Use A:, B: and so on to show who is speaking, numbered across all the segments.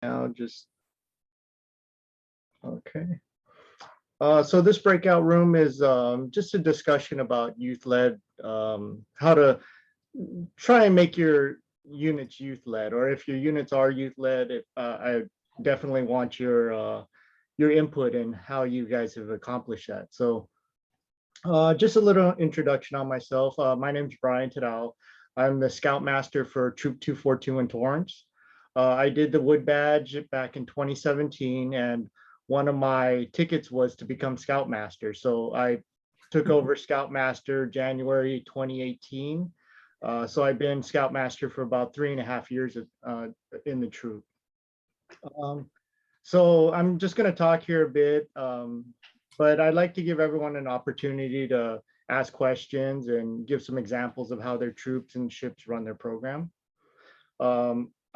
A: now. Just okay. So this breakout room is just a discussion about youth-led, how to try and make your units youth-led, or if your units are youth-led, I definitely want your input in how you guys have accomplished that. So just a little introduction on myself. My name is Brian Tadal. I'm the Scoutmaster for Troop 242 in Torrance. I did the Wood Badge back in 2017, and one of my tickets was to become Scoutmaster. So I took over Scoutmaster January 2018. So I've been Scoutmaster for about 3.5 years in the troop. So I'm just going to talk here a bit, but I'd like to give everyone an opportunity to ask questions and give some examples of how their troops and ships run their program.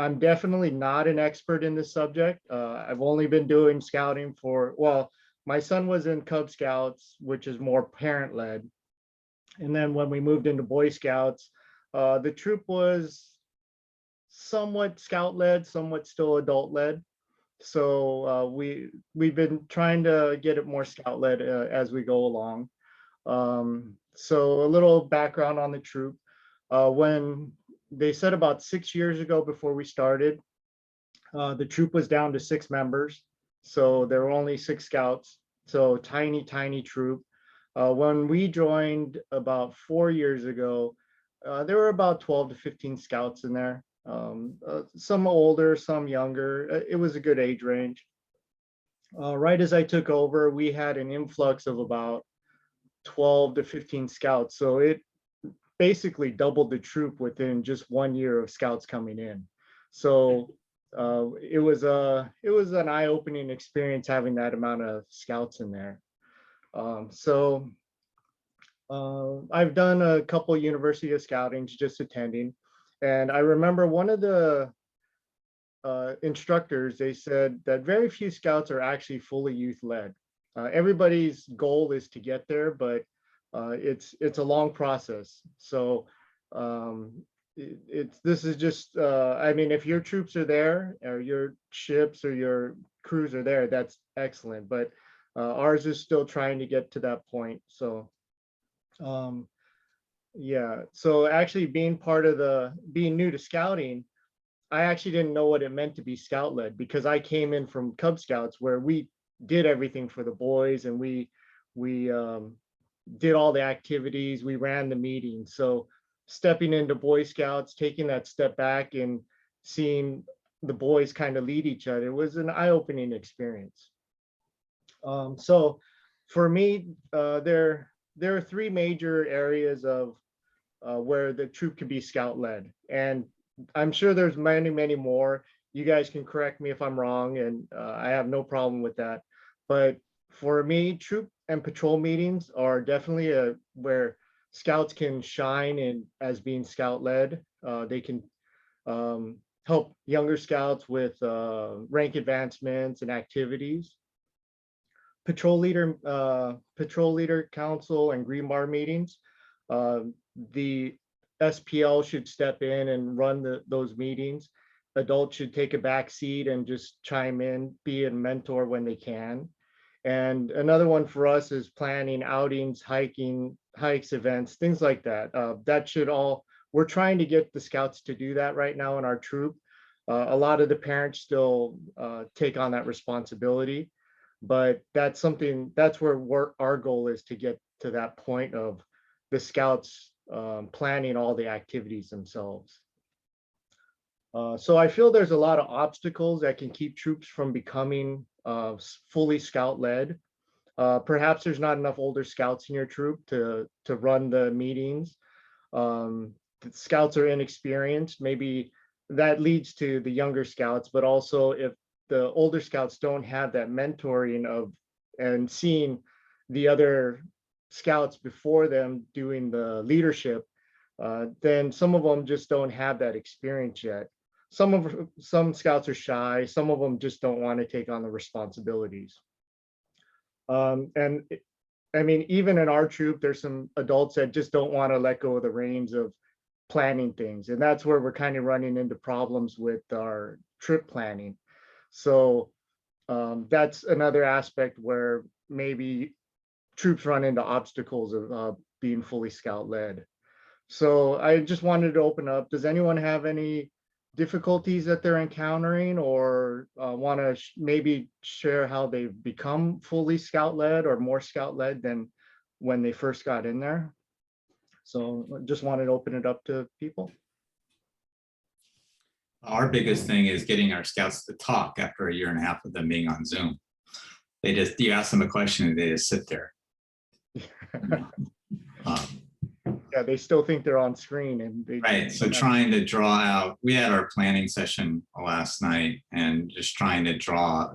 A: I'm definitely not an expert in this subject. I've only been doing scouting for, well, my son was in Cub Scouts, which is more parent-led. And then when we moved into Boy Scouts, the troop was somewhat scout-led, somewhat still adult-led. So we've been trying to get it more scout-led as we go along. So a little background on the troop. When they said about 6 years ago before we started, the troop was down to 6 members. So there were only 6 scouts. So tiny, tiny troop. When we joined about 4 years ago, there were about 12 to 15 scouts in there. Some older, some younger. It was a good age range. Right as I took over, we had an influx of about 12 to 15 scouts. So it basically doubled the troop within just 1 year of scouts coming in. So it was an eye-opening experience having that amount of scouts in there. I've done a couple University of Scoutings, just attending. And I remember one of the instructors, they said that very few scouts are actually fully youth-led. Everybody's goal is to get there, but it's a long process. So this is just, I mean, if your troops are there, or your ships or your crews are there, that's excellent. But ours is still trying to get to that point. So yeah, so actually being new to scouting, I actually didn't know what it meant to be scout-led, because I came in from Cub Scouts where we did everything for the boys, and we did all the activities, we ran the meetings. So stepping into Boy Scouts, taking that step back and seeing the boys kind of lead each other was an eye-opening experience. So for me, there are 3 major areas of where the troop can be scout-led, and I'm sure there's many, many more. You guys can correct me if I'm wrong, and I have no problem with that. But for me, troop and patrol meetings are definitely where scouts can shine in as being scout-led. They can help younger scouts with rank advancements and activities. Patrol leader council and green bar meetings. The SPL should step in and run those meetings. Adults should take a back seat and just chime in, be a mentor when they can. And another one for us is planning outings, hikes, events, things like that. That should all, we're trying to get the scouts to do that right now in our troop. A lot of the parents still take on that responsibility, but that's where our goal is, to get to that point of the scouts planning all the activities themselves. So I feel there's a lot of obstacles that can keep troops from becoming fully scout-led. Perhaps there's not enough older scouts in your troop to run the meetings. The scouts are inexperienced. Maybe that leads to the younger scouts, but also if the older scouts don't have that mentoring of and seeing the other scouts before them doing the leadership, then some of them just don't have that experience yet. Some scouts are shy. Some of them just don't want to take on the responsibilities. And I mean, even in our troop, there's some adults that just don't want to let go of the reins of planning things. And that's where we're kind of running into problems with our trip planning. So that's another aspect where maybe troops run into obstacles of being fully scout led. So I just wanted to open up. Does anyone have any difficulties that they're encountering, or want to maybe share how they've become fully scout led or more scout led than when they first got in there? So just wanted to open it up to people.
B: Our biggest thing is getting our scouts to talk after a year and a half of them being on Zoom. You ask them a question and they just sit there.
A: Yeah, they still think they're on screen, and
B: right. So trying to draw out, we had our planning session last night, and just trying to draw,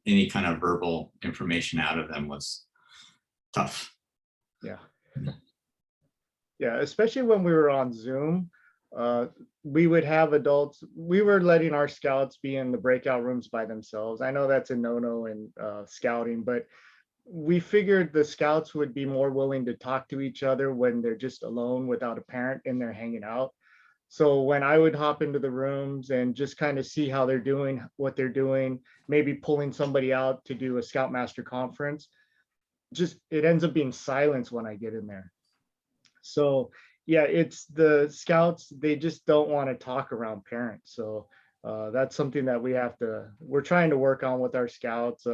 B: any kind of verbal information out of them was tough.
A: Yeah. Yeah, especially when we were on Zoom, we would have adults, we were letting our scouts be in the breakout rooms by themselves. I know that's a no-no in scouting, but we figured the scouts would be more willing to talk to each other when they're just alone without a parent and they're hanging out. So when I would hop into the rooms and just kind of see how they're doing, what they're doing, maybe pulling somebody out to do a Scoutmaster conference, just it ends up being silence when I get in there. So yeah, it's the scouts, they just don't want to talk around parents. So that's something that we're trying to work on with our scouts.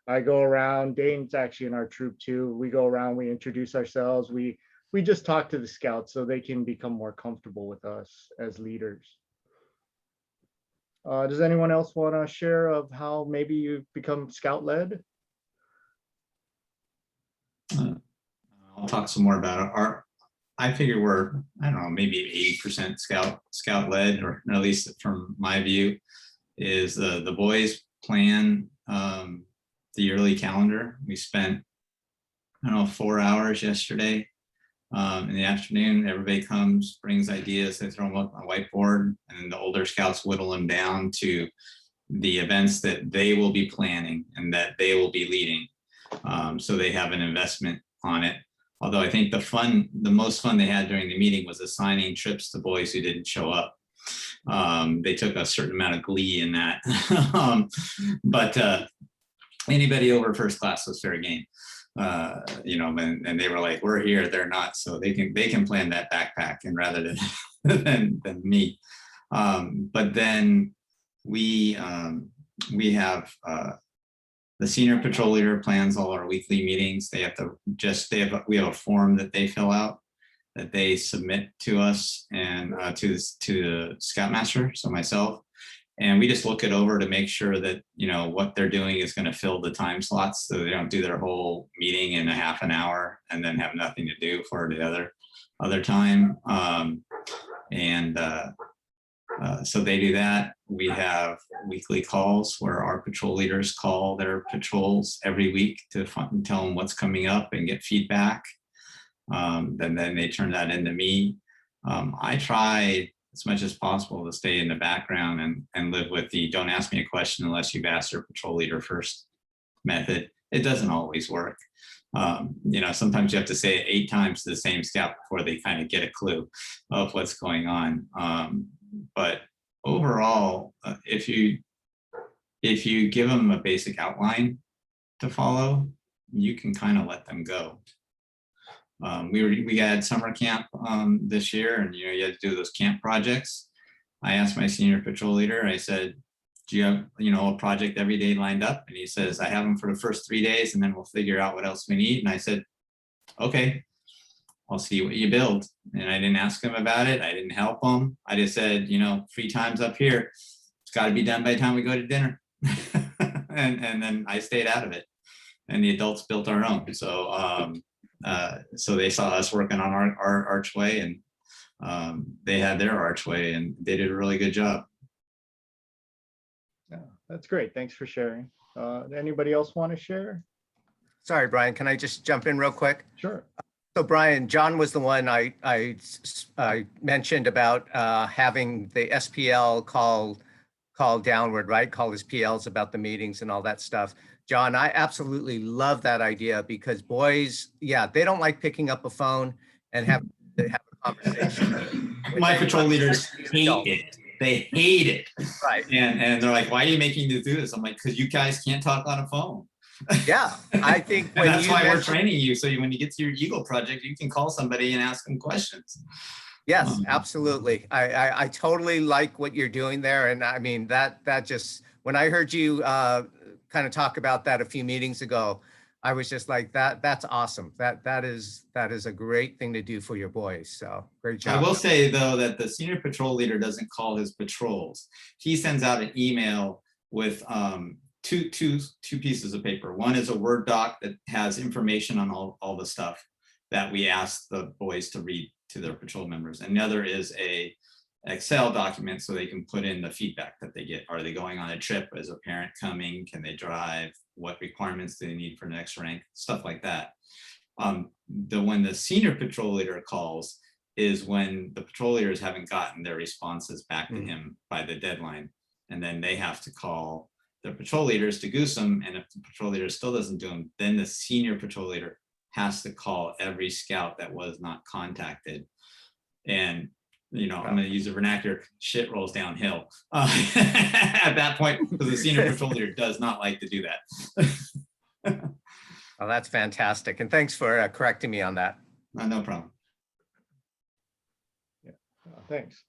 A: I go around, Dane's actually in our troop too. We go around, we introduce ourselves. We just talk to the scouts so they can become more comfortable with us as leaders. Does anyone else want to share of how maybe you've become scout led?
B: I'll talk some more about it. I figure we're, I don't know, maybe 80% scout led, or at least from my view, is the boys plan the yearly calendar. We spent, I don't know, 4 hours yesterday in the afternoon. Everybody comes, brings ideas, they throw them up on a whiteboard, and the older scouts whittle them down to the events that they will be planning and that they will be leading. So they have an investment on it. Although I think the most fun they had during the meeting was assigning trips to boys who didn't show up. They took a certain amount of glee in that. But anybody over first class was fair game. And they were like, we're here, they're not, so they can plan that backpack, and rather than me. But then we have the senior patrol leader plans all our weekly meetings. We have a form that they fill out that they submit to us and to the Scoutmaster, so myself, and we just look it over to make sure that what they're doing is going to fill the time slots, so they don't do their whole meeting in a half an hour and then have nothing to do for the other time. So they do that. We have weekly calls where our patrol leaders call their patrols every week to tell them what's coming up and get feedback. Then they turn that into me. I try as much as possible to stay in the background and live with the don't ask me a question unless you've asked your patrol leader first method. It doesn't always work. Sometimes you have to say it 8 times to the same scout before they kind of get a clue of what's going on. But overall, if you give them a basic outline to follow, you can kind of let them go. We had summer camp this year, and you had to do those camp projects. I asked my senior patrol leader, I said, do you have a project every day lined up? And he says, I have them for the first 3 days, and then we'll figure out what else we need. And I said, okay, I'll see what you build. And I didn't ask him about it. I didn't help him. I just said, 3 times up here, it's got to be done by the time we go to dinner. and then I stayed out of it, and the adults built our own. So they saw us working on our archway, and they had their archway, and they did a really good job.
A: Yeah, that's great. Thanks for sharing. Anybody else want to share?
C: Sorry, Brian, can I just jump in real quick?
A: Sure.
C: So Brian, John was the one I mentioned about having the SPL call downward, right? Call his PLs about the meetings and all that stuff. John, I absolutely love that idea, because boys, yeah, they don't like picking up a phone and have a conversation.
B: My patrol leaders hate it. They hate it.
C: Right.
B: And they're like, why are you making me do this? I'm like, because you guys can't talk on a phone.
C: Yeah, I think
B: And
C: when
B: that's
C: you
B: why we're
C: mentioned,
B: training you. So when you get to your Eagle project, you can call somebody and ask them questions.
C: yes, absolutely. I totally like what you're doing there. And I mean, that just, when I heard you kind of talk about that a few meetings ago, I was just like, that's awesome. That is a great thing to do for your boys. So great
B: I
C: job.
B: will say though that the senior patrol leader doesn't call his patrols. He sends out an email with two pieces of paper. One is a Word doc that has information on all the stuff that we asked the boys to read to their patrol members. And the other is a Excel document so they can put in the feedback that they get. Are they going on a trip? Is a parent coming? Can they drive? What requirements do they need for next rank? Stuff like that. When the senior patrol leader calls is when the patrol leaders haven't gotten their responses back to him by the deadline. And then they have to call their patrol leaders to goose them. And if the patrol leader still doesn't do them, then the senior patrol leader has to call every scout that was not contacted. And I'm going to use a vernacular, shit rolls downhill at that point, because the senior patrol leader does not like to do that.
C: Oh, that's fantastic. And thanks for correcting me on that.
B: No problem.
A: Yeah, thanks.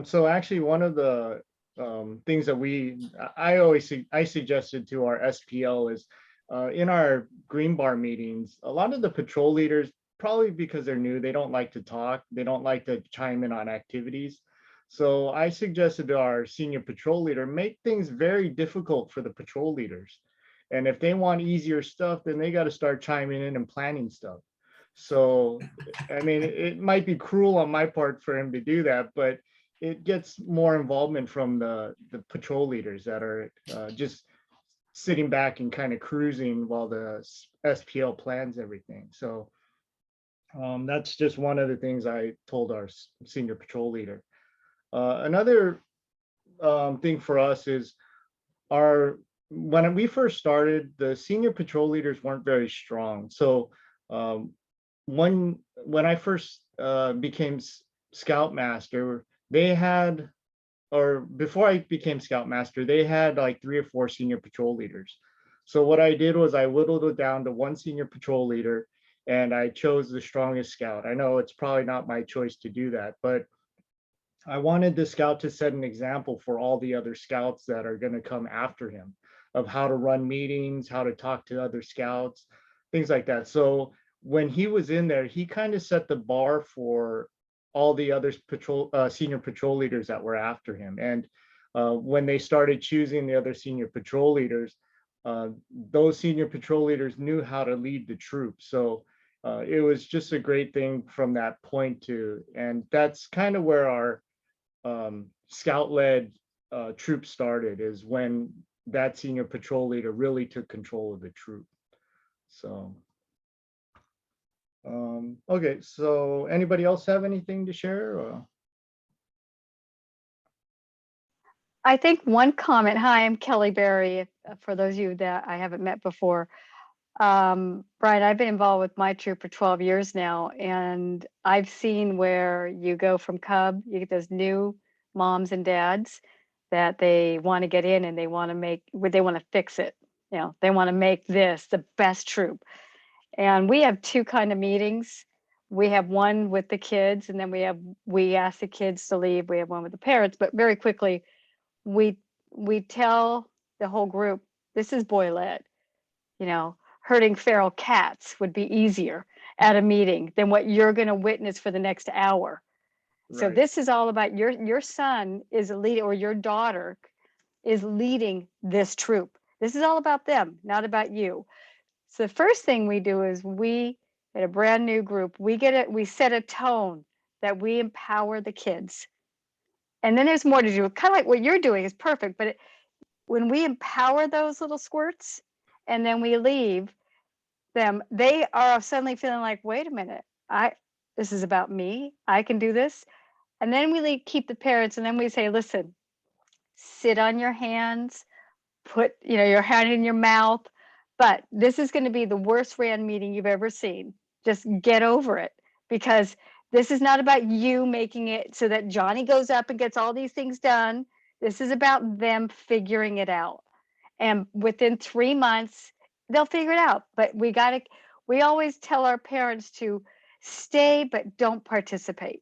A: So actually one of the things that I suggested to our SPL is in our green bar meetings, a lot of the patrol leaders, probably because they're new, they don't like to talk. They don't like to chime in on activities. So I suggested to our senior patrol leader, make things very difficult for the patrol leaders. And if they want easier stuff, then they got to start chiming in and planning stuff. So, I mean, it might be cruel on my part for him to do that, but it gets more involvement from the patrol leaders that are just sitting back and kind of cruising while the SPL plans everything. So that's just one of the things I told our senior patrol leader. Another thing for us is when we first started, the senior patrol leaders weren't very strong. So when I first became scoutmaster, they had, or before I became scoutmaster, they had like 3 or 4 senior patrol leaders. So what I did was I whittled it down to 1 senior patrol leader, and I chose the strongest scout. I know it's probably not my choice to do that, but I wanted the scout to set an example for all the other scouts that are going to come after him, of how to run meetings, how to talk to other scouts, things like that. So when he was in there, he kind of set the bar for all the other senior patrol leaders that were after him. And when they started choosing the other senior patrol leaders, those senior patrol leaders knew how to lead the troop. So it was just a great thing from that point to, and that's kind of where our scout-led troop started, is when that senior patrol leader really took control of the troop. So okay, so anybody else have anything to share? Or?
D: I think one comment. Hi, I'm Kelly Berry. For those of you that I haven't met before, Brian, I've been involved with my troop for 12 years now, and I've seen where you go from Cub, you get those new moms and dads that they want to get in and they want to fix it. They want to make this the best troop. And we have 2 kind of meetings. We have one with the kids, and then we ask the kids to leave. We have one with the parents, but very quickly we tell the whole group, this is boy led. Herding feral cats would be easier at a meeting than what you're going to witness for the next hour. Right. So this is all about your son is a leader, or your daughter is leading this troop. This is all about them, not about you. So the first thing we do is we, at a brand new group, we set a tone that we empower the kids. And then there's more to do. Kind of like what you're doing is perfect, but when we empower those little squirts and then we leave them, they are suddenly feeling like, wait a minute, this is about me. I can do this. And then we keep the parents, and then we say, listen, sit on your hands, put your hand in your mouth. But this is going to be the worst ran meeting you've ever seen. Just get over it, because This is not about you making it so that Johnny goes up and gets all these things done. This is about them figuring it out. And within 3 months, they'll figure it out. But we always tell our parents to stay, but don't participate.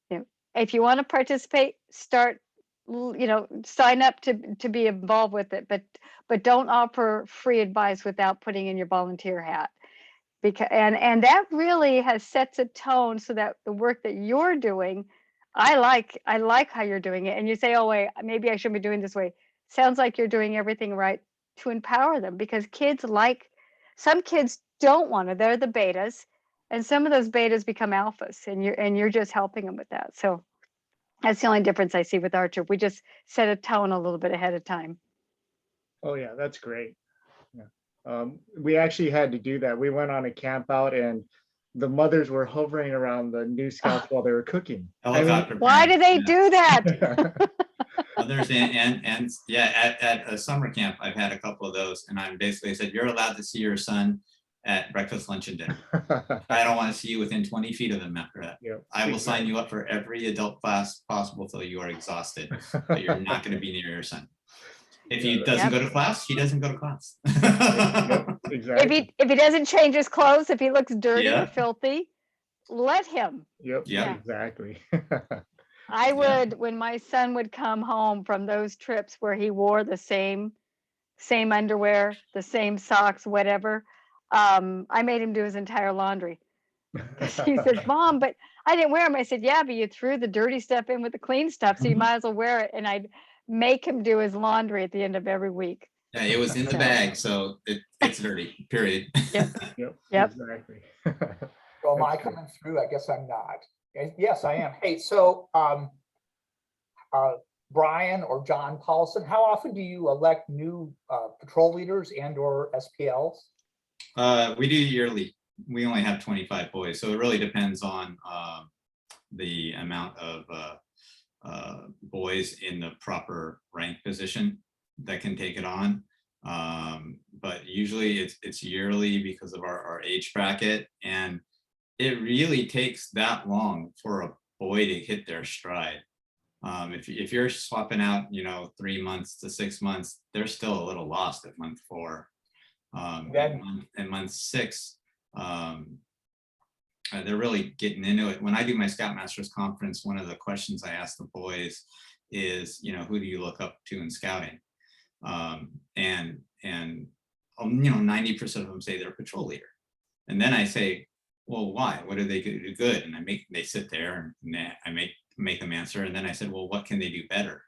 D: You know, if you want to participate, sign up to be involved with it, but don't offer free advice without putting in your volunteer hat. Because and that really has sets a tone so that the work that you're doing, I like how you're doing it. And you say, oh wait, maybe I shouldn't be doing this way. Sounds like you're doing everything right to empower them, because some kids don't want to, they're the betas, and some of those betas become alphas, and you're just helping them with that. So that's the only difference I see with our troop. We just set a tone a little bit ahead of time.
A: Oh yeah, that's great. Yeah. We actually had to do that. We went on a camp out, and the mothers were hovering around the new scouts while they were cooking.
B: Helicopter
D: Why do
B: parents,
D: they
B: yeah.
D: do that?
B: Others and yeah, at a summer camp, I've had a couple of those, and I'm basically said, you're allowed to see your son at breakfast, lunch, and dinner. I don't want to see you within 20 feet of him after that.
A: Yep,
B: I will sign you up for every adult class possible till you are exhausted, but you're not going to be near your son. If he doesn't go to class, he doesn't go to class.
A: Yep, exactly.
D: If he doesn't change his clothes, if he looks dirty
B: Yeah.
D: or filthy, let him.
A: Yep,
B: Yeah.
A: exactly.
D: I would, when my son would come home from those trips where he wore the same underwear, the same socks, whatever, I made him do his entire laundry. He said, Mom, but I didn't wear them. I said, yeah, but you threw the dirty stuff in with the clean stuff, so you might as well wear it. And I'd make him do his laundry at the end of every week.
B: Yeah, it was in the bag, so it's dirty, period.
D: Yep.
A: Yep, exactly.
E: So am I coming through? I guess I'm not. Yes, I am. Hey, so Brian or John Paulson, how often do you elect new patrol leaders and or SPLs?
B: We do yearly. We only have 25 boys, so it really depends on the amount of boys in the proper rank position that can take it on. But usually it's yearly because of our age bracket, and it really takes that long for a boy to hit their stride. If you're swapping out, 3 months to 6 months, they're still a little lost at month 4. At month 6, they're really getting into it. When I do my Scoutmasters conference, one of the questions I ask the boys is, who do you look up to in scouting? And 90% of them say they're a patrol leader. And then I say, well, why? What do they do good? And they sit there and I make them answer. And then I said, well, what can they do better?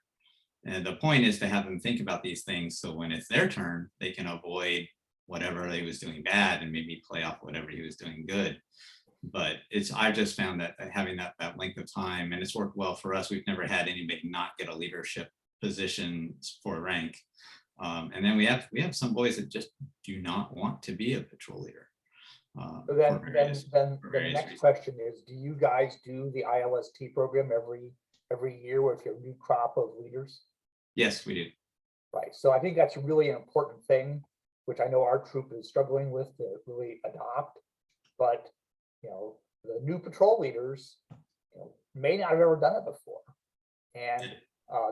B: And the point is to have them think about these things, so when it's their turn, they can avoid whatever they was doing bad and maybe play off whatever he was doing good. But I've just found that having that length of time, and it's worked well for us. We've never had anybody not get a leadership position for rank. And then we have some boys that just do not want to be a patrol leader.
E: Then the next question is, do you guys do the ILST program every year with your new crop of leaders?
B: Yes, we do.
E: Right. So I think that's really an important thing, which I know our troop is struggling with to really adopt. But the new patrol leaders may not have ever done it before, and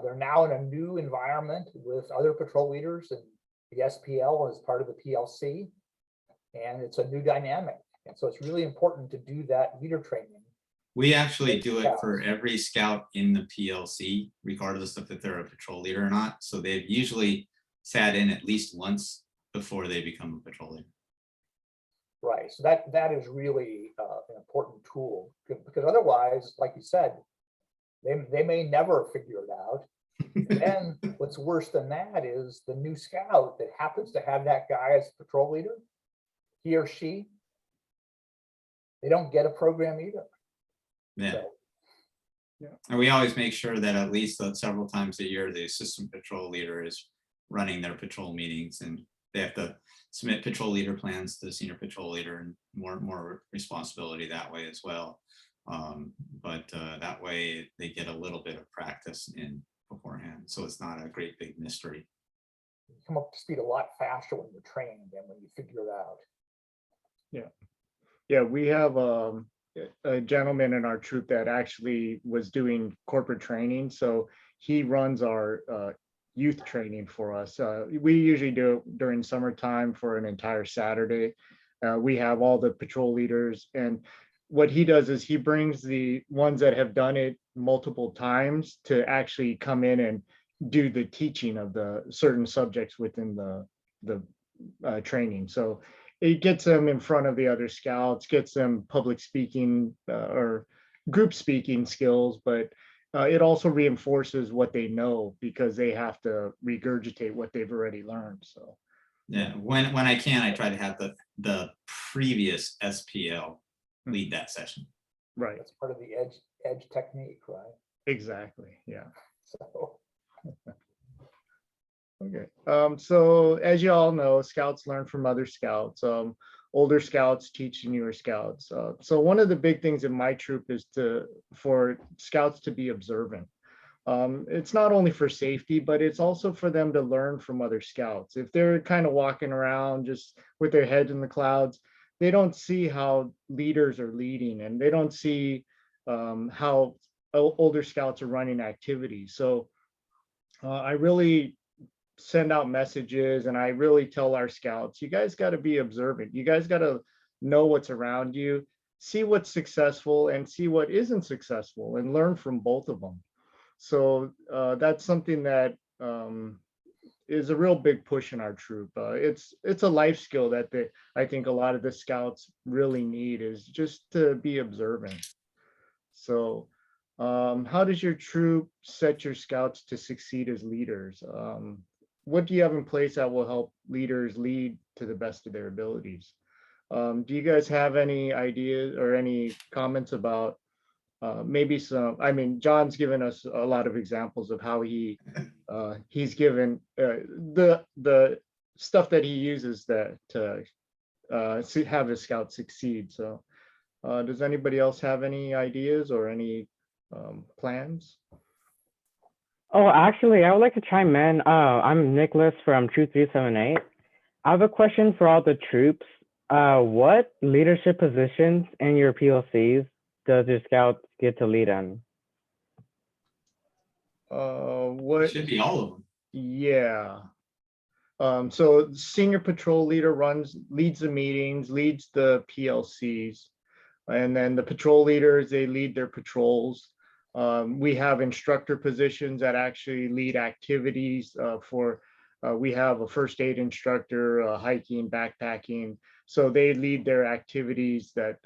E: they're now in a new environment with other patrol leaders and the SPL as part of the PLC, and it's a new dynamic. And so it's really important to do that leader training.
B: We actually do it for every scout in the PLC, regardless of if they're a patrol leader or not. So they've usually sat in at least once before they become a patrol leader.
E: Right. So that is really an important tool, because otherwise, like you said, they may never figure it out. And what's worse than that is the new scout that happens to have that guy as patrol leader, he or she, they don't get a program either.
B: Yeah.
E: So,
B: And we always make sure that at least several times a year, the assistant patrol leader is running their patrol meetings, and they have to submit patrol leader plans to the senior patrol leader, and more responsibility that way as well. But that way they get a little bit of practice in beforehand, so it's not a great big mystery.
E: you come up to speed a lot faster when you're trained than when you figure it out.
A: Yeah, we have a gentleman in our troop that actually was doing corporate training. So he runs our youth training for us. We usually do it during summertime for an entire Saturday. We have all the patrol leaders, and what he does is he brings the ones that have done it multiple times to actually come in and do the teaching of the certain subjects within the training. So it gets them in front of the other scouts, gets them public speaking or group speaking skills, but it also reinforces what they know because they have to regurgitate what they've already learned. So
B: Yeah, when I can, I try to have the previous SPL lead that session.
A: right,
E: That's part of the edge technique, right?
A: exactly, yeah.
E: So,
A: Okay, so as you all know, scouts learn from other scouts. Older scouts teach newer scouts. So one of the big things in my troop is for scouts to be observant. It's not only for safety, but it's also for them to learn from other scouts. If they're kind of walking around just with their heads in the clouds, they don't see how leaders are leading, and they don't see how older scouts are running activities. So I really send out messages, and I really tell our scouts, you guys got to be observant. You guys got to know what's around you, see what's successful and see what isn't successful, and learn from both of them. So that's something that is a real big push in our troop. It's a life skill that I think a lot of the scouts really need, is just to be observant. So how does your troop set your scouts to succeed as leaders? What do you have in place that will help leaders lead to the best of their abilities? Do you guys have any ideas or any comments about maybe some? I mean, John's given us a lot of examples of how he's given the stuff that he uses to have his scouts succeed. So does anybody else have any ideas or any plans?
F: Oh, actually, I would like to chime in. I'm Nicholas from Troop 378. I have a question for all the troops. What leadership positions in your PLCs does your scouts get to lead in?
B: It
A: What?
B: should be all of them.
A: Yeah. So senior patrol leader leads the meetings, leads the PLCs, and then the patrol leaders, they lead their patrols. We have instructor positions that actually lead activities we have a first aid instructor, hiking, backpacking. So they lead their activities that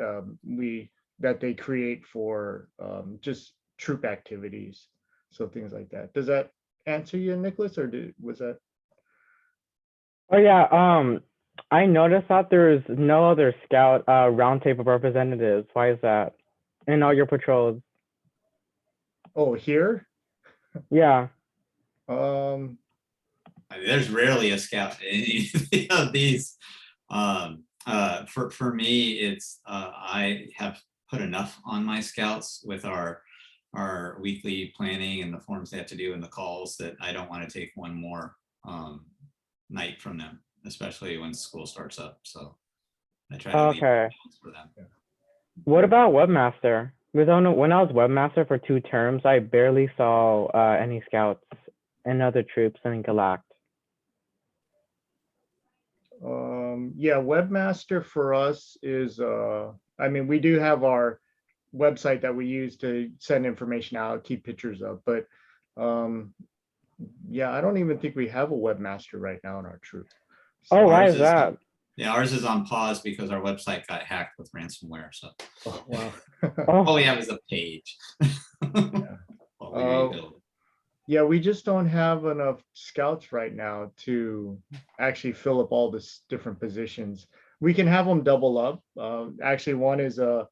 A: they create for just troop activities. So things like that. Does that answer you, Nicholas, or was that?
F: Oh yeah, I noticed that there's no other scout roundtable representatives. Why is that? In all your patrols?
A: Oh, here?
F: Yeah.
B: I mean, there's rarely a scout in any of these. For me, it's I have put enough on my scouts with our weekly planning and the forms they have to do and the calls that I don't want to take one more night from them, especially when school starts up. So I try to leave
F: Okay.
B: for them.
F: What about webmaster? Because when I was webmaster for 2 terms, I barely saw any scouts and other troops in Galact.
A: Yeah, webmaster for us is I mean, we do have our website that we use to send information out, keep pictures of, but yeah, I don't even think we have a webmaster right now in our troop. So,
F: Oh, why
B: ours
F: is that?
B: Yeah, ours is on pause because our website got hacked with ransomware. So
A: oh, wow.
B: all
F: Oh,
B: we have is a page. While we rebuild.
A: Yeah, we just don't have enough scouts right now to actually fill up all this different positions. We can have them double up. Actually, one is a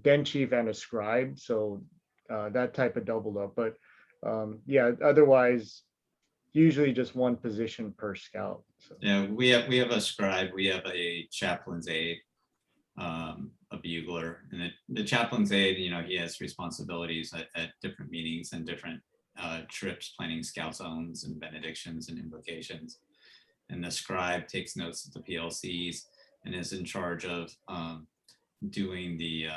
A: den chief and a scribe, so that type of double up. But yeah, otherwise, usually just one position per scout. So.
B: Yeah, we have a scribe, we have a chaplain's aide, a bugler, and the chaplain's aide, you know, he has responsibilities at different meetings and different trips, planning scout zones and benedictions and invocations. And the scribe takes notes at the PLCs and is in charge of doing the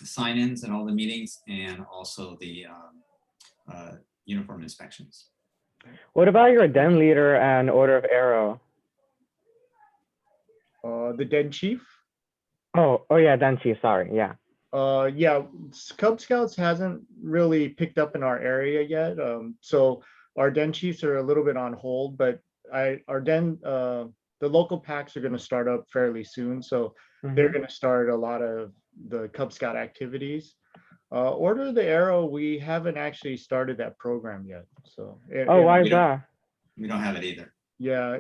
B: sign-ins at all the meetings and also the uniform inspections.
F: What about your den leader and order of arrow?
A: The den chief.
F: Oh yeah, den chief. Sorry. Yeah.
A: Yeah, Cub Scouts hasn't really picked up in our area yet. So our den chiefs are a little bit on hold, but the local packs are going to start up fairly soon. So they're going to start a lot of the Cub Scout activities. Order of the Arrow, we haven't actually started that program yet. So
F: Why
B: we
F: is
B: don't-
F: that?
B: We don't have it either.
A: yeah,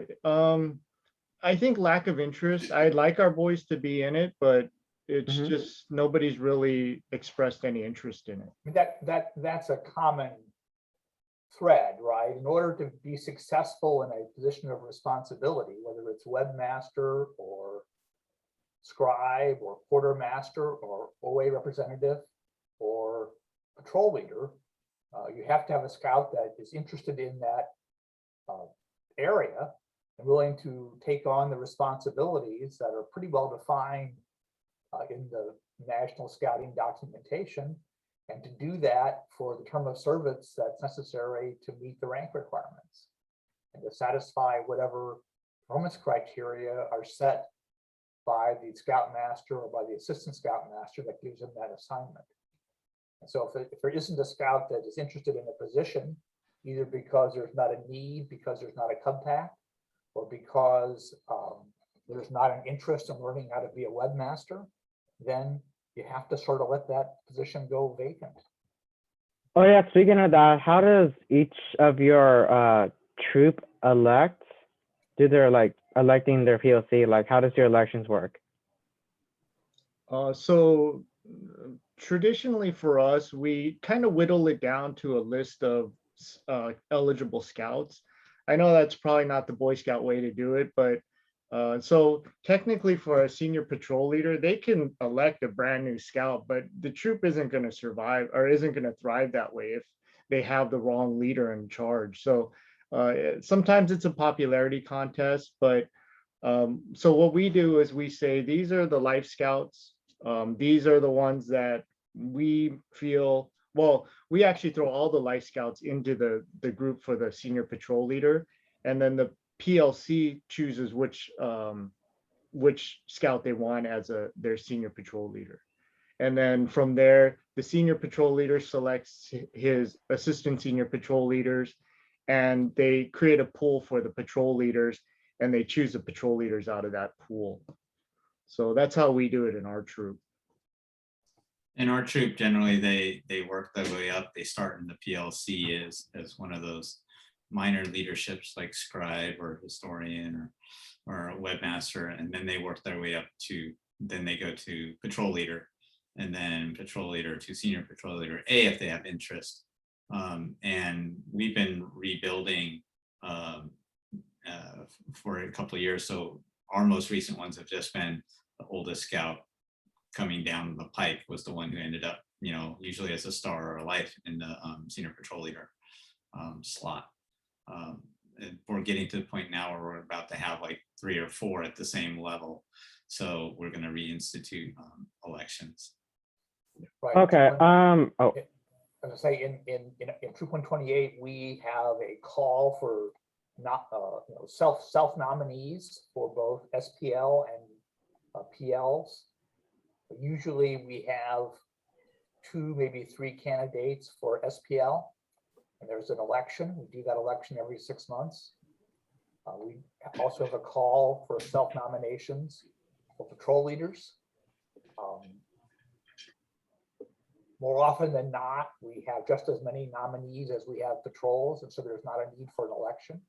A: I think lack of interest. I'd like our boys to be in it, but it's just nobody's really expressed any interest in it.
E: I mean, that's a common thread, right? In order to be successful in a position of responsibility, whether it's webmaster or scribe or quartermaster or OA representative or patrol leader, you have to have a scout that is interested in that area and willing to take on the responsibilities that are pretty well defined in the National Scouting documentation, and to do that for the term of service that's necessary to meet the rank requirements and to satisfy whatever performance criteria are set by the scoutmaster or by the assistant scoutmaster that gives them that assignment. And so if there isn't a scout that is interested in a position, either because there's not a need, because there's not a cub pack, or because there's not an interest in learning how to be a webmaster, then you have to sort of let that position go vacant.
F: Oh yeah, speaking of that, how does each of your troop elect? Do they're like electing their POC? Like, how does your elections work?
A: So traditionally for us, we kind of whittle it down to a list of eligible scouts. I know that's probably not the Boy Scout way to do it, but so technically for a senior patrol leader, they can elect a brand new scout, but the troop isn't going to survive or isn't going to thrive that way if they have the wrong leader in charge. So sometimes it's a popularity contest, but so what we do is we say, these are the life scouts. These are the ones that we feel, well, we actually throw all the life scouts into the group for the senior patrol leader. And then the PLC chooses which scout they want as their senior patrol leader. And then from there, the senior patrol leader selects his assistant senior patrol leaders, and they create a pool for the patrol leaders, and they choose the patrol leaders out of that pool. So that's how we do it in our troop.
B: In our troop, generally, they work their way up. They start in the PLC as one of those minor leaderships like scribe or historian or a webmaster, and then they work their way up to, then they go to patrol leader, and then patrol leader to senior patrol leader A if they have interest. And we've been rebuilding for a couple of years. So our most recent ones have just been the oldest scout coming down the pike was the one who ended up, usually as a star or a life in the senior patrol leader slot. And we're getting to the point now where we're about to have like 3 or 4 at the same level. So we're going to reinstitute elections.
E: Right.
F: Okay.
E: As I say, in Troop 128, we have a call for not self nominees for both SPL and PLs. Usually we have 2, maybe 3 candidates for SPL, and there's an election. We do that election every 6 months. We also have a call for self nominations for patrol leaders. More often than not, we have just as many nominees as we have patrols, and so there's not a need for an election.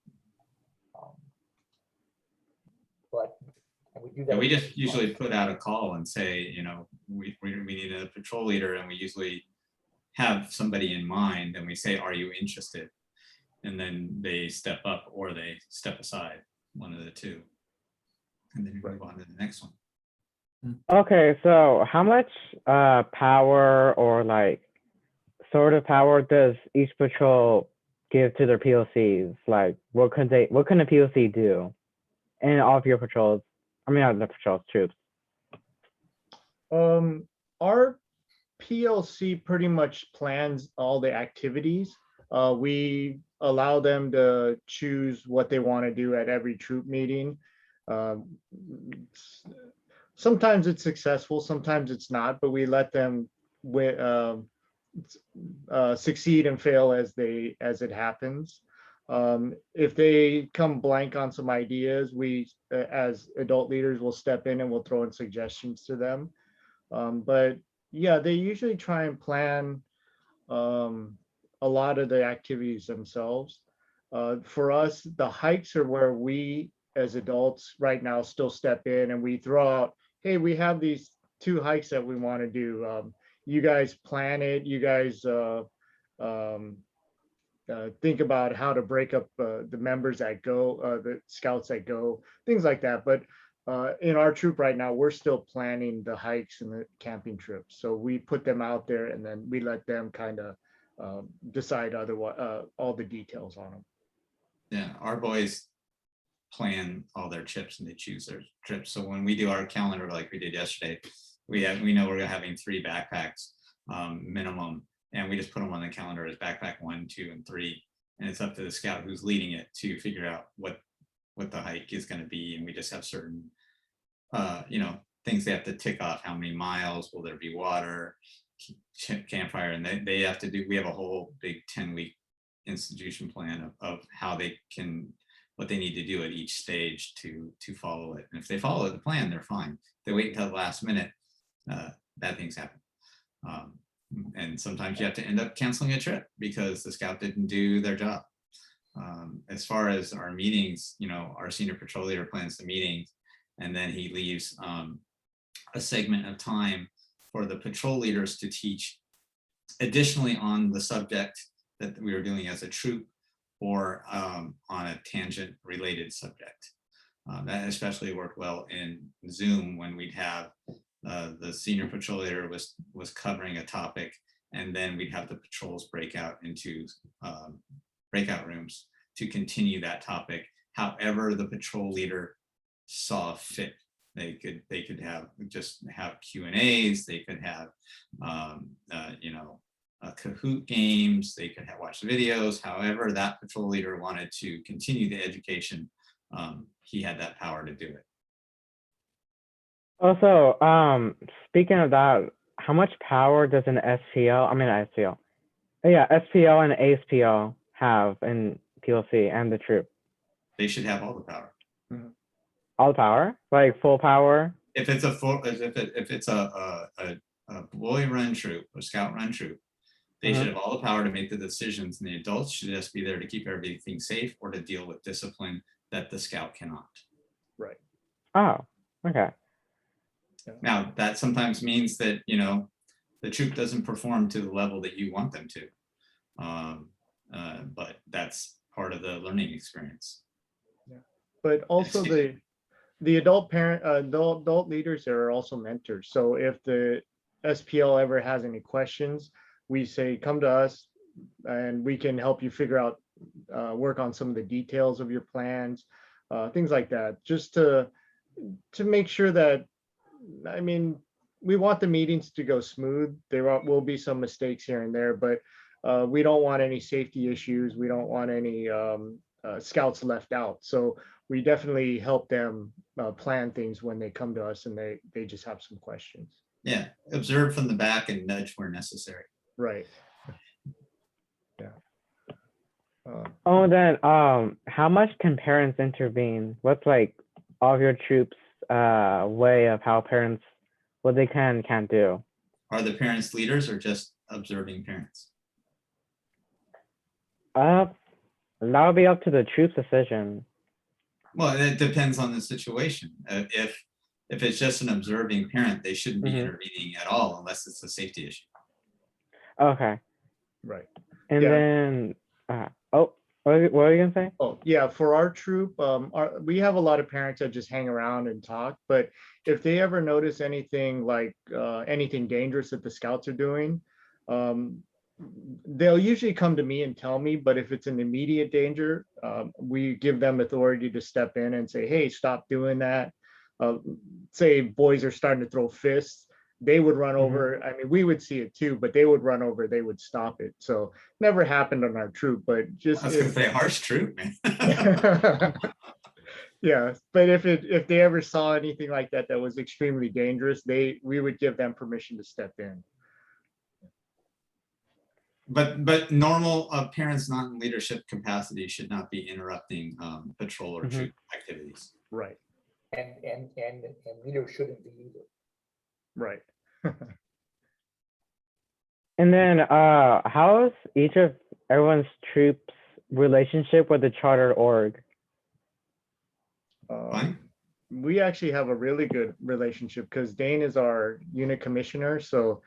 E: And we do that.
B: And we just usually put out a call and say, we need a patrol leader, and we usually have somebody in mind, and we say, are you interested? And then they step up or they step aside, one of the two, and then we move on to the next one.
F: Okay, so how much power or like sort of power does each patrol give to their POCs? Like, what can a POC do in all of your patrols? I mean, not the patrols, troops.
A: Our PLC pretty much plans all the activities. We allow them to choose what they want to do at every troop meeting. Um, Sometimes it's successful, sometimes it's not, but we let them succeed and fail as it happens. If they come blank on some ideas, we as adult leaders will step in and we'll throw in suggestions to them. But yeah, they usually try and plan a lot of the activities themselves. For us, the hikes are where we as adults right now still step in and we throw out, hey, we have these 2 hikes that we want to do. You guys plan it. You guys um, think about how to break up the members that go, the scouts that go, things like that. But in our troop right now, we're still planning the hikes and the camping trips. So we put them out there and then we let them kind of decide all the details on them.
B: Yeah, our boys plan all their trips and they choose their trips. So when we do our calendar like we did yesterday, we know we're having 3 backpacks minimum, and we just put them on the calendar as backpack 1, 2, and 3. And it's up to the scout who's leading it to figure out what the hike is going to be. And we just have certain things they have to tick off. How many miles? Will there be water? Campfire? And they have to do, we have a whole big 10-week institution plan of how they can, what they need to do at each stage to follow it. And if they follow the plan, they're fine. If they wait until the last minute, bad things happen. And sometimes you have to end up canceling a trip because the scout didn't do their job. As far as our meetings, our senior patrol leader plans the meetings, and then he leaves a segment of time for the patrol leaders to teach additionally on the subject that we were doing as a troop, or on a tangent related subject. That especially worked well in Zoom when we'd have the senior patrol leader was covering a topic, and then we'd have the patrols break out into breakout rooms to continue that topic however the patrol leader saw fit. They could have Q&As, they could have Kahoot games, they could have watched the videos, however that patrol leader wanted to continue the education, he had that power to do it.
F: Also, speaking of that, how much power does an SPL and ASPL have in PLC and the troop?
B: They should have all the power.
F: All the power, like full power?
B: If it's a boy run troop or scout run troop, they should have all the power to make the decisions, and the adults should just be there to keep everything safe or to deal with discipline that the scout cannot.
A: Right.
F: Oh, okay.
B: Now, that sometimes means that, the troop doesn't perform to the level that you want them to. But that's part of the learning experience.
A: Yeah. But also the adult leaders are also mentors. So if the SPL ever has any questions, we say, come to us and we can help you figure out, work on some of the details of your plans, things like that, just to make sure that, we want the meetings to go smooth. There will be some mistakes here and there, but we don't want any safety issues. We don't want any scouts left out. So we definitely help them plan things when they come to us and they just have some questions.
B: Yeah, observe from the back and nudge where necessary.
A: Right. Yeah.
F: Then how much can parents intervene? What's like all of your troops way of how parents, what they can and can't do?
B: Are the parents leaders or just observing parents?
F: That would be up to the troop's decision.
B: Well, it depends on the situation. If it's just an observing parent, they shouldn't be intervening at all unless it's a safety issue.
F: Okay.
A: Right.
F: And then, what were you gonna say?
A: Oh, yeah, for our troop, we have a lot of parents that just hang around and talk, but if they ever notice anything like anything dangerous that the scouts are doing, they'll usually come to me and tell me, but if it's an immediate danger, we give them authority to step in and say, hey, stop doing that. Say boys are starting to throw fists. they would run
F: Mhm.
A: over. I mean, we would see it too, but they would run over, they would stop it. So never happened on our troop, but just
B: I was gonna say harsh troop, man.
A: yeah, but if they ever saw anything like that that was extremely dangerous, we would give them permission to step in.
B: But normal parents not in leadership capacity should not be interrupting patrol or
F: Mhm.
B: troop activities.
A: Right,
E: And leaders shouldn't be either.
A: right.
F: And then, how's each of everyone's troops' relationship with the charter org?
B: Fine.
A: We actually have a really good relationship because Dane is our unit commissioner. So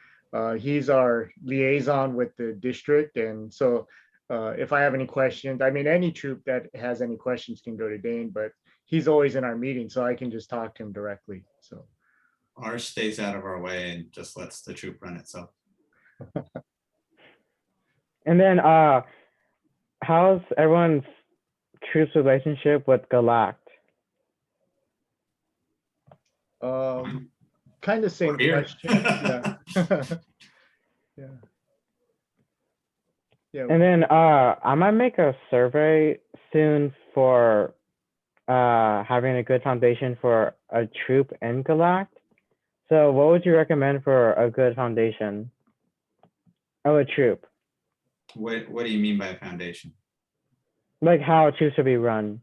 A: he's our liaison with the district. And so if I have any questions, I mean, any troop that has any questions can go to Dane, but he's always in our meeting, so I can just talk to him directly. So
B: Ours stays out of our way and just lets the troop run itself.
F: And then, how's everyone's troops' relationship with Galact?
A: kind of same
B: We're here.
A: question. Yeah. Yeah. Yeah.
F: And then, I might make a survey soon for having a good foundation for a troop in Galact. So what would you recommend for a good foundation of a troop?
B: What do you mean by a foundation?
F: Like how troops should be run,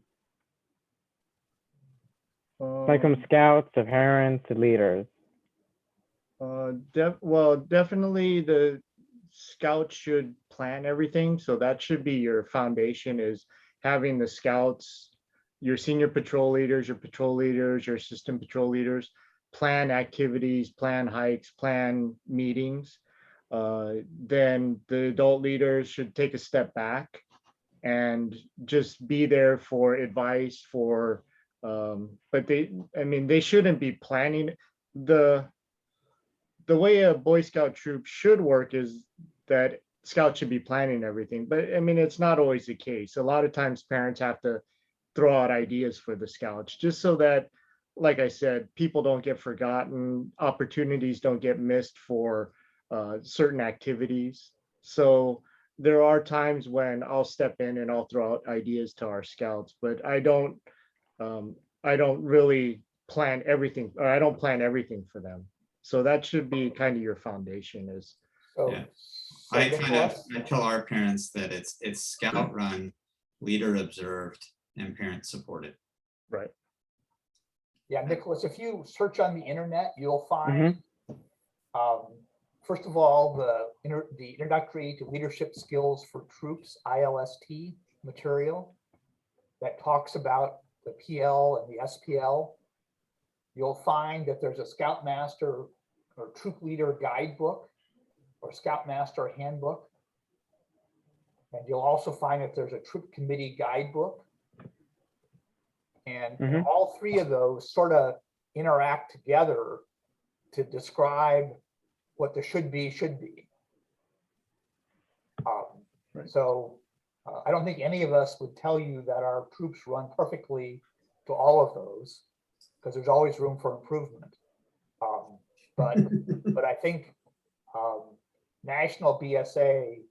F: like from scouts to parents to leaders.
A: Well, definitely the scouts should plan everything. So that should be your foundation, is having the scouts, your senior patrol leaders, your assistant patrol leaders, plan activities, plan hikes, plan meetings. Then the adult leaders should take a step back and just be there for advice but they shouldn't be planning. The way a Boy Scout troop should work is that scouts should be planning everything, but I mean, it's not always the case. A lot of times parents have to throw out ideas for the scouts just so that, like I said, people don't get forgotten, opportunities don't get missed for certain activities. So there are times when I'll step in and I'll throw out ideas to our scouts, but I don't really plan everything, or I don't plan everything for them. So that should be kind of your foundation is.
E: So,
B: Yeah.
E: so
B: I
E: Nicholas,
B: tell our parents that it's scout run, leader observed, and parent supported.
A: Right.
E: yeah, Nicholas, if you search on the internet, you'll find, first of all, the introductory to leadership skills for troops, ILST material that talks about the PL and the SPL. You'll find that there's a Scoutmaster or troop leader guidebook or Scoutmaster handbook. And you'll also find that there's a troop committee guidebook. And all three of those sort of interact together to describe what the should be.
A: Right.
E: So I don't think any of us would tell you that our troops run perfectly to all of those, because there's always room for improvement. But I think National BSA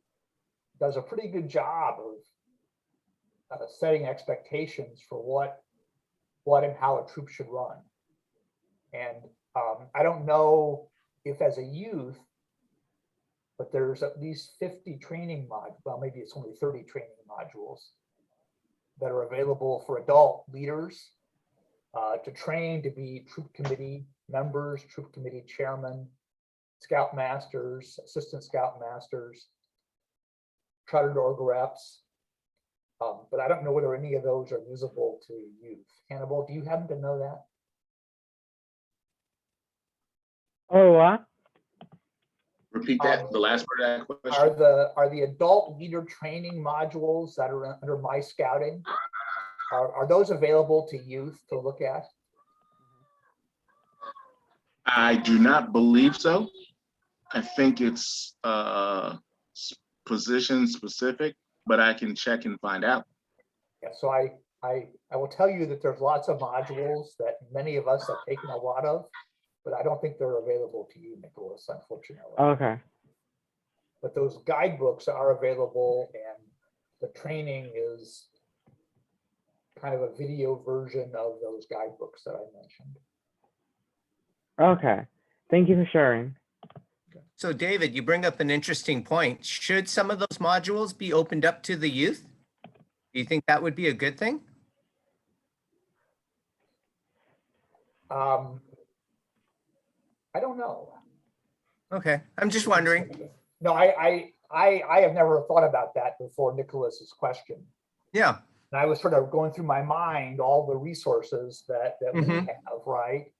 E: does a pretty good job of setting expectations for what and how a troop should run. And I don't know if as a youth, but there's at least 50 training modules, well, maybe it's only 30 training modules that are available for adult leaders to train to be troop committee members, troop committee chairmen, scout masters, assistant scout masters, charter org reps. But I don't know whether any of those are visible to youth. Hannibal, do you happen to know that?
F: Oh, what?
G: Repeat that, the last part of that question.
E: Are the adult leader training modules that are under My Scouting, are those available to youth to look at?
G: I do not believe so. I think it's position specific, but I can check and find out.
E: Yeah, so I will tell you that there's lots of modules that many of us have taken a lot of, but I don't think they're available to you, Nicholas, unfortunately.
F: Okay.
E: But those guidebooks are available, and the training is kind of a video version of those guidebooks that I mentioned.
F: Okay. Thank you for sharing.
C: So David, you bring up an interesting point. Should some of those modules be opened up to the youth? Do you think that would be a good thing?
E: I don't know.
C: Okay, I'm just wondering.
E: No, I have never thought about that before Nicholas's question.
C: Yeah.
E: And I was sort of going through my mind all the resources that we
C: Mhm.
E: have, right?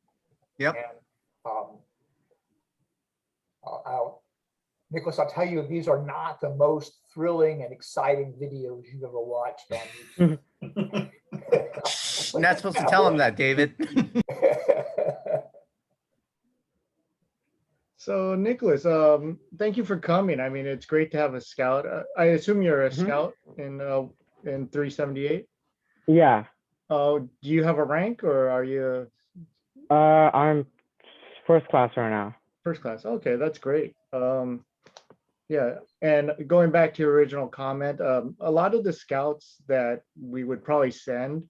C: Yep.
E: And Nicholas, I'll tell you, these are not the most thrilling and exciting videos you've ever watched on YouTube.
C: You're not supposed to tell him that, David.
A: So Nicholas, thank you for coming. I mean, it's great to have a scout. I assume you're a
F: Mhm.
A: scout in 378.
F: Yeah.
A: Do you have a rank or are you
F: I'm first class right now.
A: first class? Okay, that's great. Yeah, and going back to your original comment, a lot of the scouts that we would probably send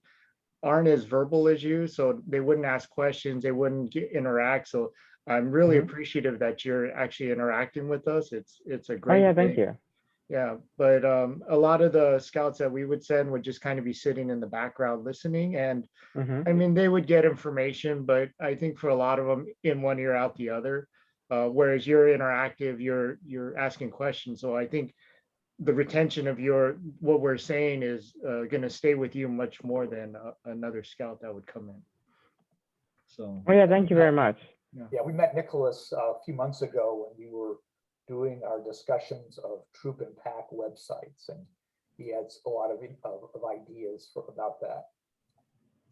A: aren't as verbal as you, so they wouldn't ask questions, they wouldn't interact. So I'm really
F: Mhm.
A: appreciative that you're actually interacting with us. It's a
F: Oh
A: great
F: yeah,
A: thing.
F: thank you.
A: Yeah, but a lot of the scouts that we would send would just kind of be sitting in the background listening, and
F: Mm-hmm.
A: I mean, they would get information, but I think for a lot of them, in one ear out the other. Whereas you're interactive, you're asking questions. So I think the retention of what we're saying is going to stay with you much more than another scout that would come in. So
F: Oh yeah, thank you very much.
E: Yeah, we met Nicholas a few months ago when we were doing our discussions of troop and pack websites, and he had a lot of ideas about that.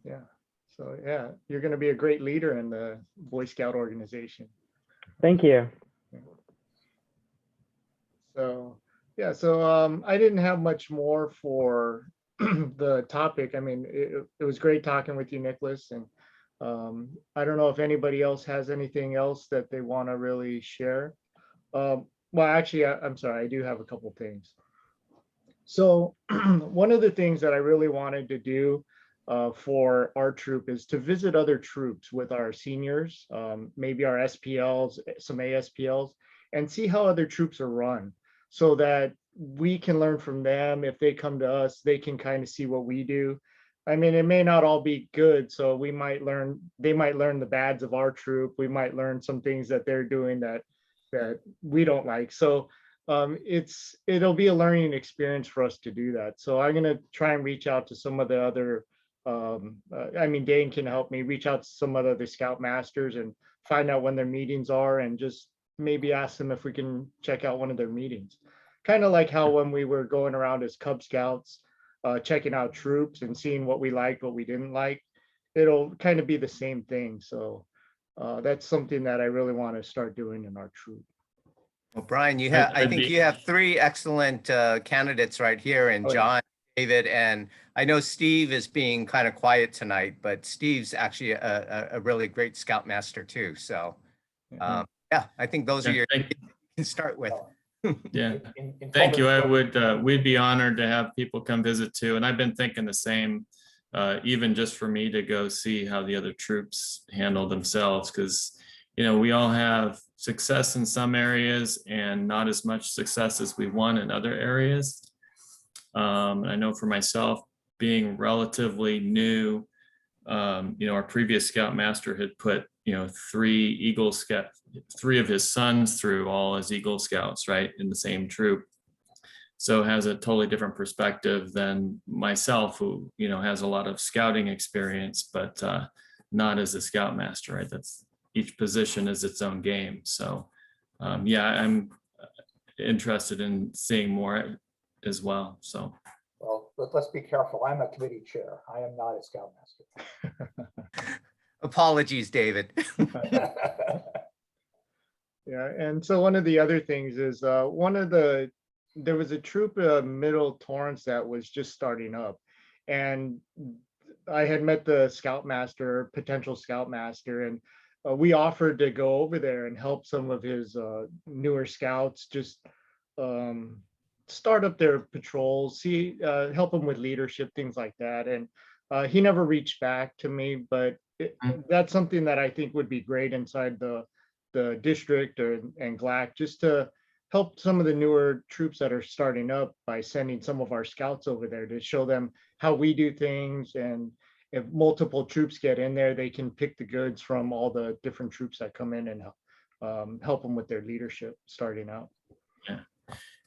A: yeah, so yeah, you're going to be a great leader in the Boy Scout organization.
F: Thank you.
A: So yeah, so I didn't have much more for the topic. I mean, it was great talking with you, Nicholas, and I don't know if anybody else has anything else that they want to really share. Well, actually, I'm sorry, I do have a couple things. So one of the things that I really wanted to do for our troop is to visit other troops with our seniors, maybe our SPLs, some ASPLs, and see how other troops are run so that we can learn from them. If they come to us, they can kind of see what we do. I mean, it may not all be good, so they might learn the bads of our troop. We might learn some things that they're doing that we don't like. So it'll be a learning experience for us to do that. So I'm gonna try and reach out to some of the other I mean, Dane can help me reach out to some of the other scout masters and find out when their meetings are, and just maybe ask them if we can check out one of their meetings. Kind of like how when we were going around as Cub Scouts, checking out troops and seeing what we liked, what we didn't like. It'll kind of be the same thing. So that's something that I really want to start doing in our troop.
C: Well, Brian, I
H: I'd
C: think
H: be-
C: you have three excellent candidates right here, and
A: Oh, yeah.
C: John, David, and I know Steve is being kind of quiet tonight, but Steve's actually a really great scoutmaster too. So yeah, I think those are
H: Yeah,
C: your
H: thank-
C: to start with.
H: Yeah,
E: In
H: thank you.
E: focus-
H: We'd be honored to have people come visit too. And I've been thinking the same, even just for me to go see how the other troops handle themselves. Because, we all have success in some areas and not as much success as we want in other areas. I know for myself, being relatively new, our previous scoutmaster had put, three of his sons through all as Eagle Scouts, right, in the same troop. So has a totally different perspective than myself, who, has a lot of scouting experience, but not as a scoutmaster, right? That's each position is its own game. So yeah, I'm interested in seeing more as well. So.
E: Well, let's be careful. I'm a committee chair. I am not a scoutmaster.
C: Apologies, David.
A: Yeah, and so one of the other things is there was a troop Middle Torrance that was just starting up, and I had met the scoutmaster, potential scoutmaster, and we offered to go over there and help some of his newer scouts just start up their patrols, see, help them with leadership, things like that. And he never reached back to me, but that's something that I think would be great inside the district and GLAC, just to help some of the newer troops that are starting up by sending some of our scouts over there to show them how we do things. And if multiple troops get in there, they can pick the goods from all the different troops that come in and help them with their leadership starting out.
H: Yeah.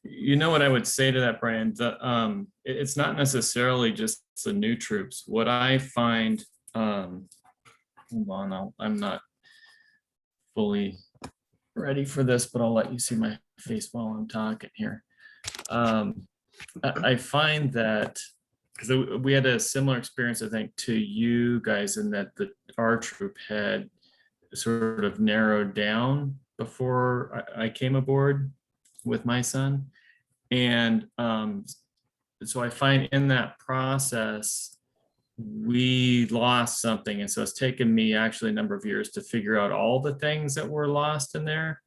H: You know what I would say to that, Brian? It's not necessarily just the new troops. What I find, hold on, I'm not fully ready for this, but I'll let you see my face while I'm talking here. I find that, because we had a similar experience, I think, to you guys, in that our troop had sort of narrowed down before I came aboard with my son. And so I find in that process, we lost something. And so it's taken me actually a number of years to figure out all the things that were lost in there.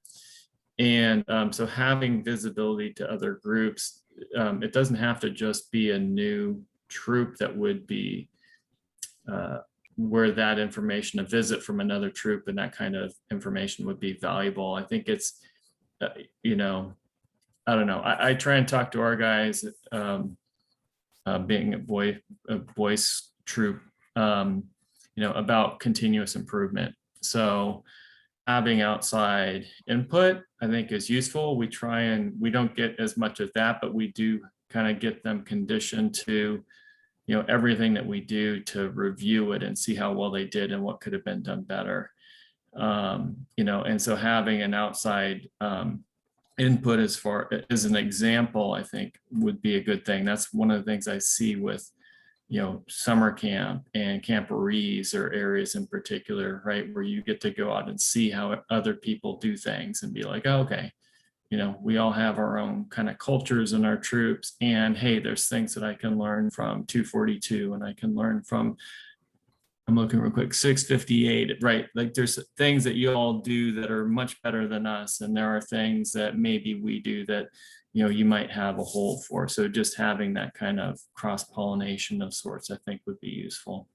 H: And so having visibility to other groups, it doesn't have to just be a new troop that would be where that information, a visit from another troop and that kind of information would be valuable. I think it's, you know, I don't know. I try and talk to our guys, being a voice troop, you know, about continuous improvement. So having outside input, I think, is useful. We don't get as much of that, but we do kind of get them conditioned to, you know, everything that we do to review it and see how well they did and what could have been done better. You know, and so having an outside input as far as an example, I think would be a good thing. That's one of the things I see with, you know, summer camp and camporees or areas in particular, right, where you get to go out and see how other people do things and be like, oh, okay, you know, we all have our own kind of cultures in our troops, and hey, there's things that I can learn from 242 and I can learn from, I'm looking real quick, 658, right? Like there's things that you all do that are much better than us. And there are things that maybe we do that, you know, you might have a hole for. So just having that kind of cross-pollination of sorts, I think would be useful.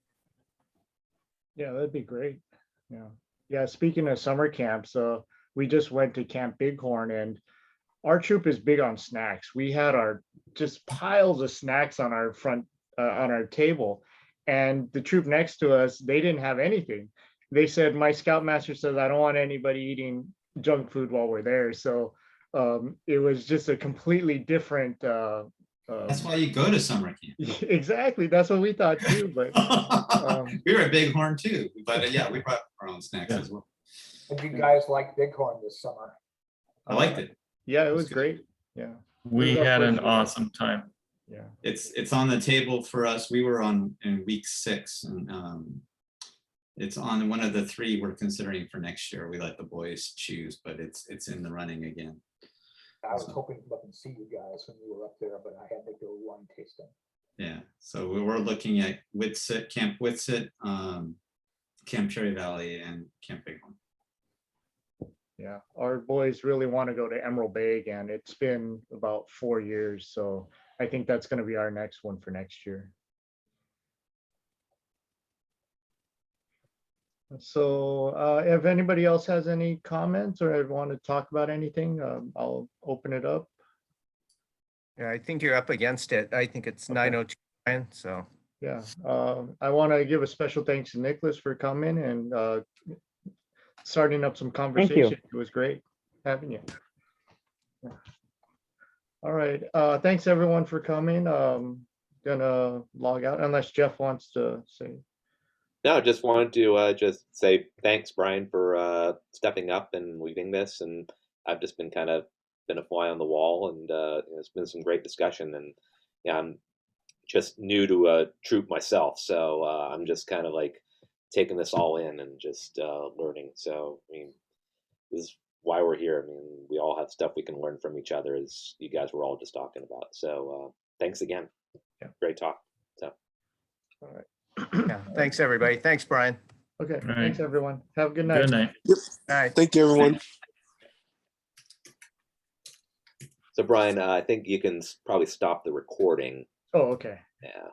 A: Yeah, that'd be great. Yeah. Yeah. Speaking of summer camps, we just went to Camp Bighorn, and our troop is big on snacks. We had our just piles of snacks on our front, on our table. And the troop next to us, they didn't have anything. They said, my scoutmaster says, I don't want anybody eating junk food while we're there. So it was just a completely different.
B: That's why you go to summer camp.
A: Exactly. That's what we thought too. But
B: we were at Bighorn too. But yeah, we brought our own snacks as well.
E: Did you guys like Bighorn this summer?
B: I liked it.
A: Yeah, it was great. Yeah.
H: We had an awesome time.
A: Yeah.
B: It's on the table for us. We were in week 6, and it's on one of the 3 we're considering for next year. We let the boys choose, but it's in the running again.
E: I was hoping to look and see you guys when you were up there, but I had to go one tasting.
B: Yeah, so we were looking at Witsit, Camp Witsit, Camp Cherry Valley, and Camp Bighorn.
A: Yeah, our boys really want to go to Emerald Bay again. It's been about 4 years, so I think that's going to be our next one for next year. So if anybody else has any comments or want to talk about anything, I'll open it up.
C: Yeah, I think you're up against it. I think it's 9:02, Brian, so.
A: Yeah, I want to give a special thanks to Nicholas for coming and starting up some conversation. It was great having you. Yeah. All right, thanks everyone for coming. Gonna log out unless Jeff wants to say.
I: No, just wanted to just say thanks, Brian, for stepping up and leading this. And I've just been been a fly on the wall, and it's been some great discussion. And yeah, I'm just new to a troop myself, so I'm just kind of like taking this all in and just learning. So I mean, this is why we're here. I mean, we all have stuff we can learn from each other, as you guys were all just talking about. So thanks again.
A: Yeah.
I: Great talk. So.
A: All right.
C: Yeah, thanks everybody. Thanks, Brian.
A: Okay,
H: All right.
A: thanks, everyone. Have a good night.
H: Good night.
C: All right.
G: Thank you, everyone.
I: So Brian, I think you can probably stop the recording.
A: Oh, okay.
I: Yeah.